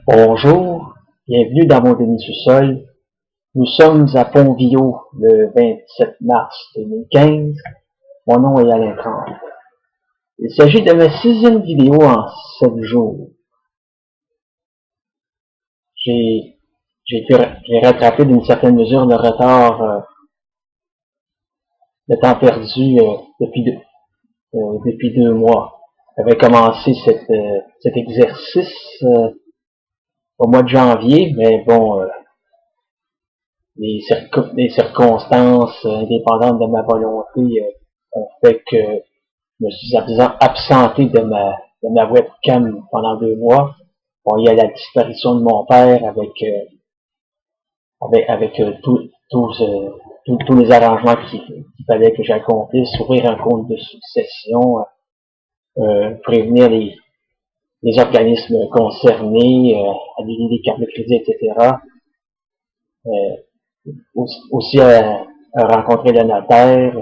Bonjour, bienvenue dans mon demi-sous-sol. Nous sommes à Pont-Viau le 27 mars 2015. Mon nom est Alain Tremble. Il s'agit de ma 6e vidéo en 7 jours. J'ai rattrapé d'une certaine mesure le retard, le temps perdu depuis 2 mois. J'avais commencé cet exercice au mois de janvier, mais bon, les circonstances indépendantes de ma volonté ont fait que je me suis absenté de ma webcam pendant 2 mois. Bon, il y a la disparition de mon père avec tous les arrangements qu'il fallait que j'accomplisse, ouvrir un compte de succession, prévenir les organismes concernés, annuler les cartes de crédit, etc. Aussi rencontrer le notaire.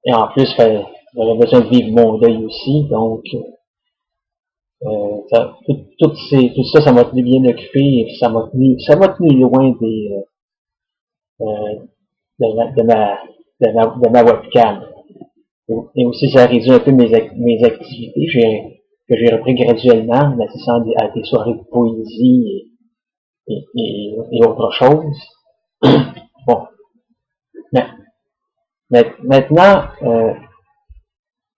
Et en plus, j'avais besoin de vivre mon deuil aussi, donc tout ça, ça m'a tenu bien occupé et ça m'a tenu loin de ma webcam. Et aussi, ça a réduit un peu mes activités que j'ai repris graduellement, en assistant à des soirées de poésie et autre chose. Bon. Maintenant,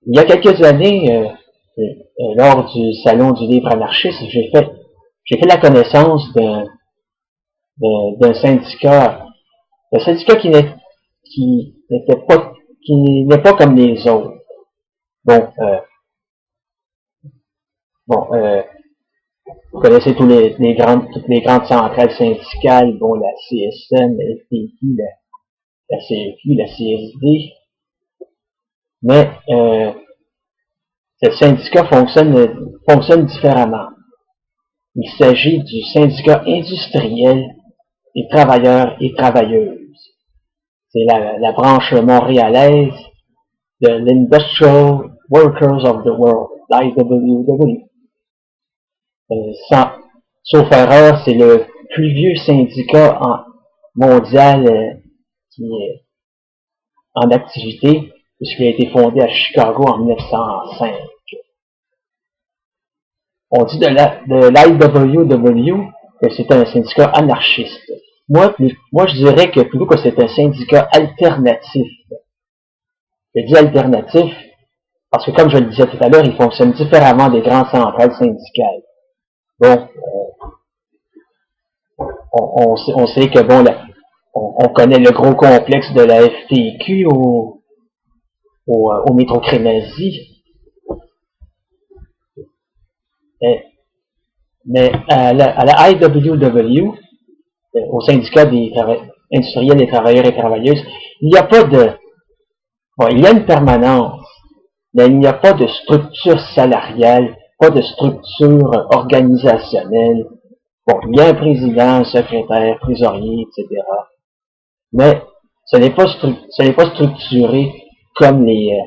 il y a quelques années, lors du salon du livre anarchiste, j'ai fait la connaissance d'un syndicat, qui n'est pas comme les autres. Bon, vous connaissez toutes les grandes centrales syndicales, bon, la CSN, la FTQ, la CFI, la CSD, mais ce syndicat fonctionne différemment. Il s'agit du syndicat industriel des travailleurs et travailleuses. C'est la branche montréalaise de l'Industrial Workers of the World, l'IWW. Sauf erreur, c'est le plus vieux syndicat mondial qui est en activité, puisqu'il a été fondé à Chicago en 1905. On dit de l'IWW que c'est un syndicat anarchiste. Moi, je dirais que plutôt que c'est un syndicat alternatif. Je dis alternatif parce que, comme je le disais tout à l'heure, il fonctionne différemment des grandes centrales syndicales. Bon, on sait que, bon, on connaît le gros complexe de la FTQ au métro Crémazie. Mais à la IWW, au syndicat des industriels des travailleurs et travailleuses, il n'y a pas il y a une permanence, mais il n'y a pas de structure salariale, pas de structure organisationnelle. Bon, il y a un président, un secrétaire, trésorier, etc. Mais ce n'est pas structuré comme les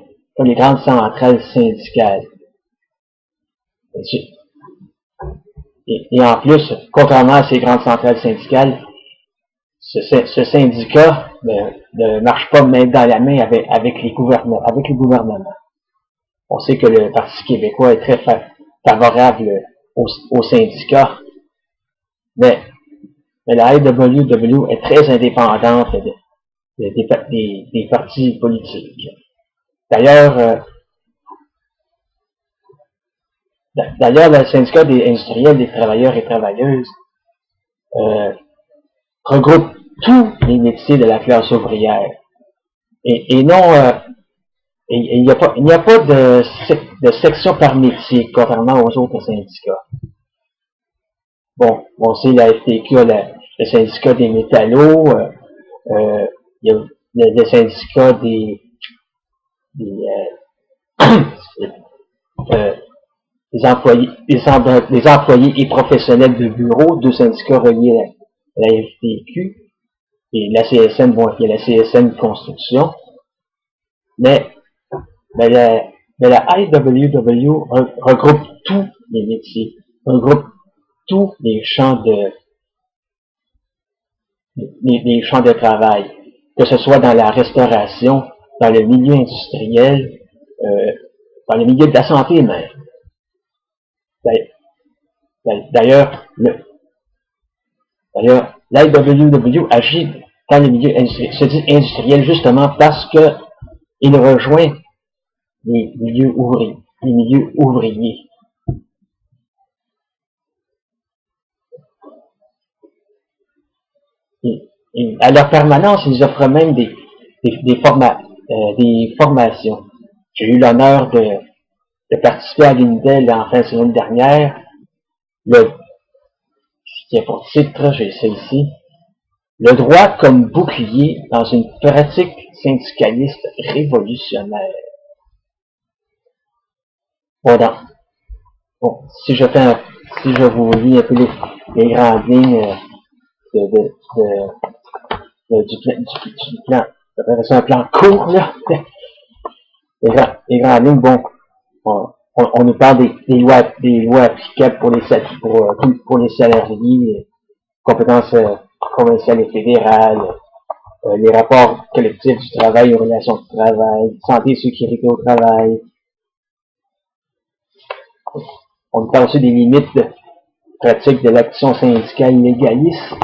grandes centrales syndicales. Et en plus, contrairement à ces grandes centrales syndicales, ce syndicat ne marche pas main dans la main avec les gouvernements. On sait que le Parti québécois est très favorable aux syndicats, mais la IWW est très indépendante des partis politiques. D'ailleurs, le syndicat des industriels, des travailleurs et travailleuses regroupe tous les métiers de la classe ouvrière. Et non, il n'y a pas de section par métier, contrairement aux autres syndicats. Bon, on sait la FTQ, le syndicat des métallos, il y a le syndicat des employés et professionnels de bureau, 2 syndicats reliés à la FTQ, et la CSN, bon, il y a la CSN Construction, mais Mais la IWW regroupe tous les métiers, regroupe tous les champs de travail, que ce soit dans la restauration, dans le milieu industriel, dans le milieu de la santé même. D'ailleurs, l'IWW agit dans le milieu industriel justement parce que il rejoint les milieux ouvriers. Et à leur permanence, ils offrent même des formations. J'ai eu l'honneur de participer à l'Intel en fin de semaine dernière. Qui est pour titre, j'ai ici, le droit comme bouclier dans une pratique syndicaliste révolutionnaire. Bon, si je vous lis un peu les grandes lignes du plan, c'est un plan court, là. Les grandes lignes, bon, on nous parle des lois applicables pour les salariés, compétences provinciales et fédérales, les rapports collectifs du travail, les relations de travail, santé et sécurité au travail. On nous parle aussi des limites pratiques de l'action syndicale légaliste.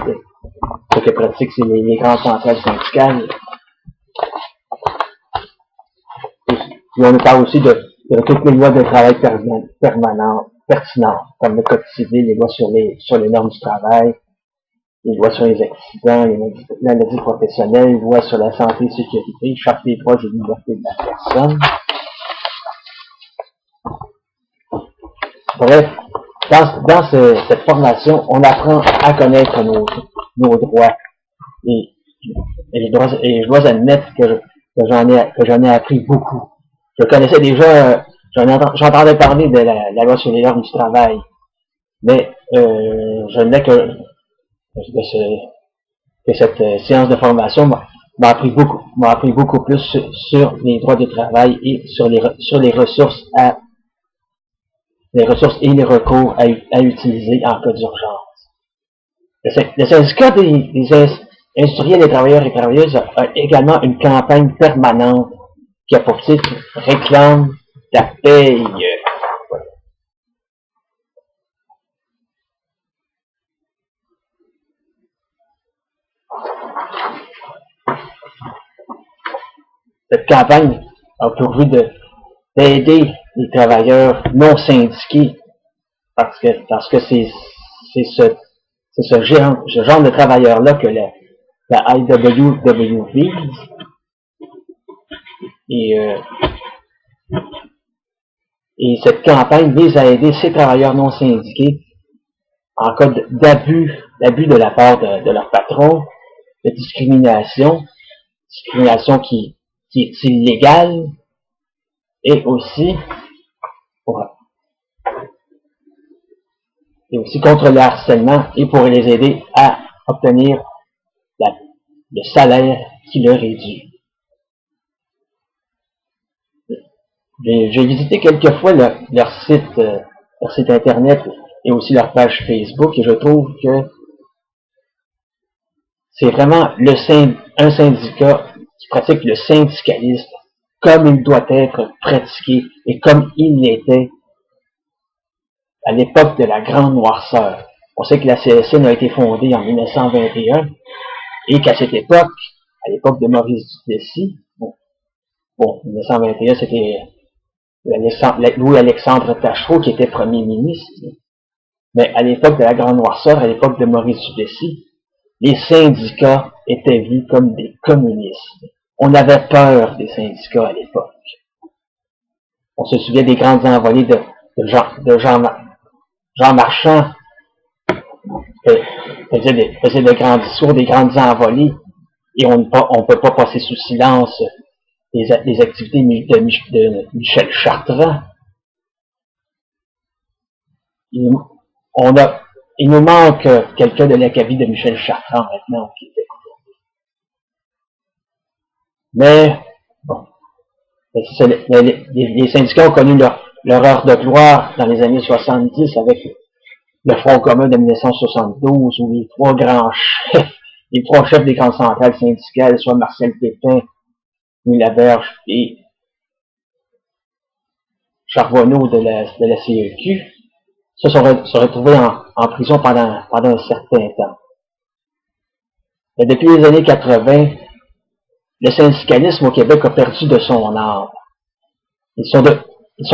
Ce que pratique, c'est les grandes centrales syndicales. Puis on nous parle aussi de toutes les lois de travail pertinentes, comme le code civil, les lois sur les normes du travail, les lois sur les accidents, les maladies professionnelles, les lois sur la santé et sécurité, charte des droits et libertés de la personne. Bref, dans cette formation, on apprend à connaître nos droits. Et je dois admettre que j'en ai appris beaucoup. Je connaissais déjà, j'entendais parler de la loi sur les normes du travail, mais je n'ai que cette séance de formation m'a appris beaucoup plus sur les droits de travail et sur les ressources et les recours à utiliser en cas d'urgence. Le syndicat des industriels et travailleurs et travailleuses a également une campagne permanente qui a pour titre Réclame ta paye. Cette campagne a pour but d'aider les travailleurs non syndiqués parce que c'est ce genre de travailleurs-là que la IWW vise. Et cette campagne vise à aider ces travailleurs non syndiqués en cas d'abus de la part de leur patron, de discrimination qui est illégale, et aussi contre le harcèlement et pour les aider à obtenir le salaire qui leur est dû. J'ai visité quelques fois leur site internet et aussi leur page Facebook et je trouve que c'est vraiment un syndicat qui pratique le syndicalisme comme il doit être pratiqué et comme il l'était à l'époque de la Grande Noirceur. On sait que la CSN a été fondée en 1921 et qu'à cette époque, à l'époque de Maurice Duplessis, 1921 c'était Louis-Alexandre Tachereau qui était premier ministre, mais à l'époque de la Grande Noirceur, à l'époque de Maurice Duplessis, les syndicats étaient vus comme des communistes. On avait peur des syndicats à l'époque. On se souvient des grandes envolées de Jean Marchand faisait de grands discours, des grandes envolées, et on ne peut pas passer sous silence les activités de Michel Chartrand. Il nous manque quelqu'un de l'acabit de Michel Chartrand maintenant au Québec. Mais, bon, Les syndicats ont connu leur heure de gloire dans les années 70 avec le Front commun de 1972 où les trois grands chefs, les trois chefs des grandes centrales syndicales, soit Marcel Pétain, Louis Laberge et Charbonneau de la CEQ, se sont retrouvés en prison pendant un certain temps. Mais depuis les années 80, le syndicalisme au Québec a perdu de son âme. Ils sont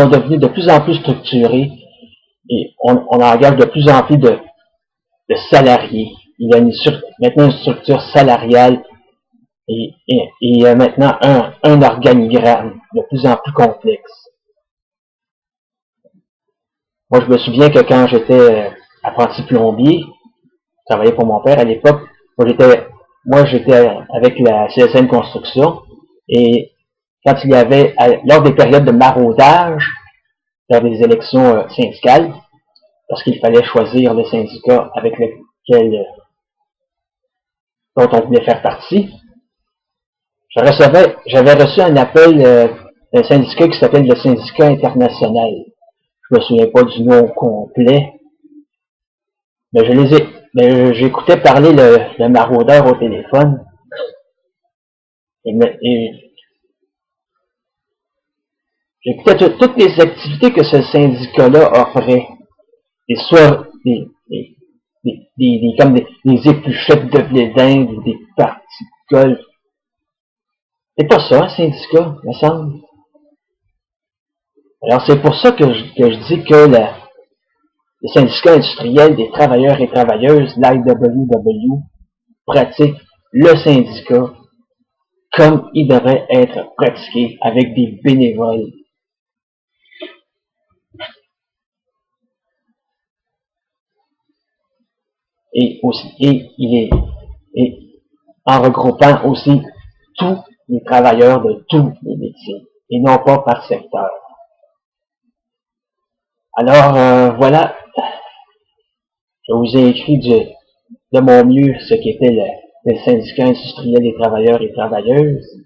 devenus de plus en plus structurés et on engage de plus en plus de salariés. Il y a maintenant une structure salariale et il y a maintenant un organigramme de plus en plus complexe. Moi, je me souviens que quand j'étais apprenti plombier, je travaillais pour mon père à l'époque, moi j'étais avec la CSN Construction et quand il y avait, lors des périodes de maraudage, lors des élections syndicales, parce qu'il fallait choisir le syndicat avec lequel dont on voulait faire partie, j'avais reçu un appel d'un syndicat qui s'appelle le Syndicat International. Je me souviens pas du nom complet, mais j'écoutais parler le maraudeur au téléphone, et j'écoutais toutes les activités que ce syndicat-là offrait. Comme des épluchettes de blé d'Inde, des parties de golf. C'est pas ça, un syndicat, me semble. Alors, c'est pour ça que je dis que le syndicat industriel des travailleurs et travailleuses, l'IWW, pratique le syndicat comme il devrait être pratiqué, avec des bénévoles. Et en regroupant aussi tous les travailleurs de tous les métiers, et non pas par secteur. Alors, voilà, je vous ai écrit de mon mieux ce qu'était le syndicat industriel des travailleurs et travailleuses,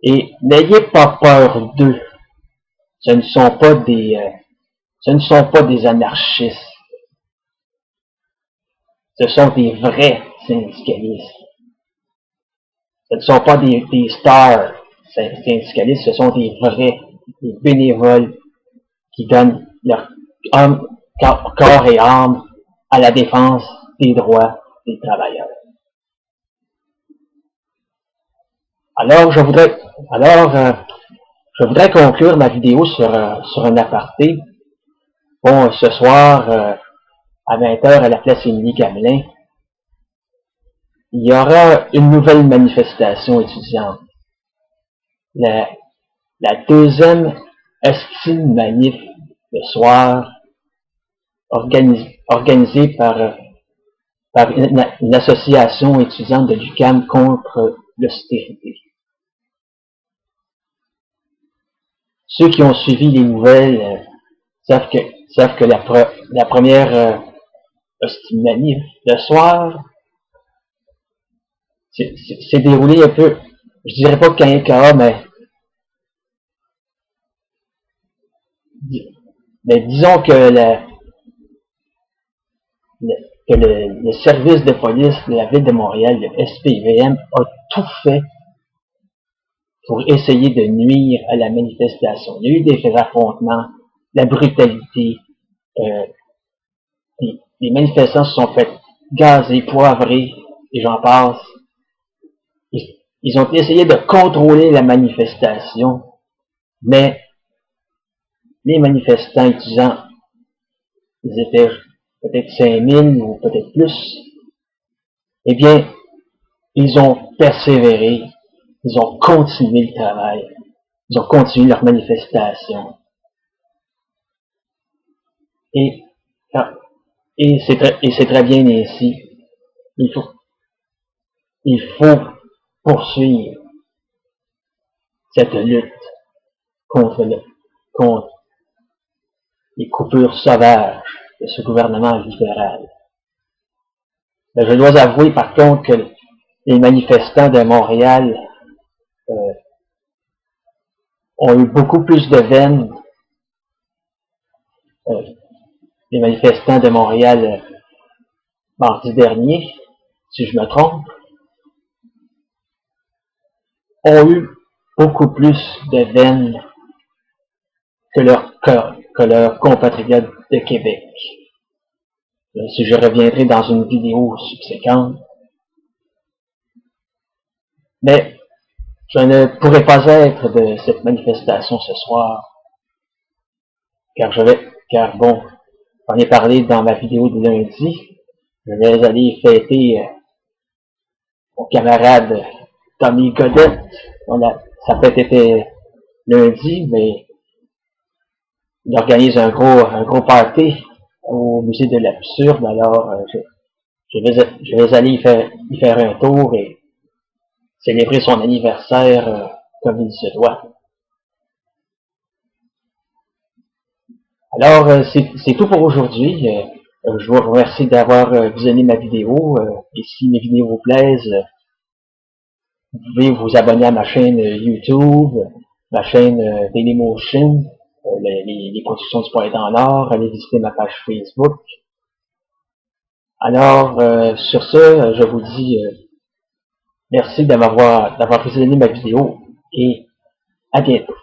et n'ayez pas peur d'eux. Ce ne sont pas des anarchistes. Ce sont des vrais syndicalistes. Ce ne sont pas des stars syndicalistes, ce sont des vrais, des bénévoles qui donnent leur corps et âme à la défense des droits des travailleurs. Alors, je voudrais conclure ma vidéo sur un aparté. Bon, ce soir, à 20h à la place Émilie Gamelin, il y aura une nouvelle manifestation étudiante. La deuxième estime manif le soir, organisée par une association étudiante de l'UQAM contre l'austérité. Ceux qui ont suivi les nouvelles savent que la première estime manif le soir s'est déroulé un peu, je dirais pas qu'un cas, mais disons que le service de police de la ville de Montréal, le SPVM, a tout fait pour essayer de nuire à la manifestation. Il y a eu des affrontements, la brutalité, les manifestants se sont fait gazer, poivrer, et j'en passe. Ils ont essayé de contrôler la manifestation, mais les manifestants étudiants, ils étaient peut-être 5000 ou peut-être plus, eh bien, ils ont persévéré, ils ont continué le travail, ils ont continué leur manifestation. Et c'est très bien ainsi. Il faut poursuivre cette lutte contre les coupures sauvages de ce gouvernement libéral. Mais je dois avouer par contre que les manifestants de Montréal ont eu beaucoup plus de veine. Les manifestants de Montréal mardi dernier, si je me trompe, ont eu beaucoup plus de veine que leurs compatriotes de Québec. Si je reviendrai dans une vidéo subséquente. Mais je ne pourrais pas être de cette manifestation ce soir, car bon, j'en ai parlé dans ma vidéo de lundi, je vais aller fêter mon camarade Tommy Godette. Sa fête était lundi, mais il organise un gros party au musée de l'absurde, alors je vais aller y faire un tour et célébrer son anniversaire comme il se doit. Alors, c'est tout pour aujourd'hui. Je vous remercie d'avoir visionné ma vidéo. Et si mes vidéos vous plaisent, vous pouvez vous abonner à ma chaîne YouTube, ma chaîne Dailymotion, les productions du poète en or. Allez visiter ma page Facebook. Alors, sur ce, je vous dis merci d'avoir visionné ma vidéo et à bientôt.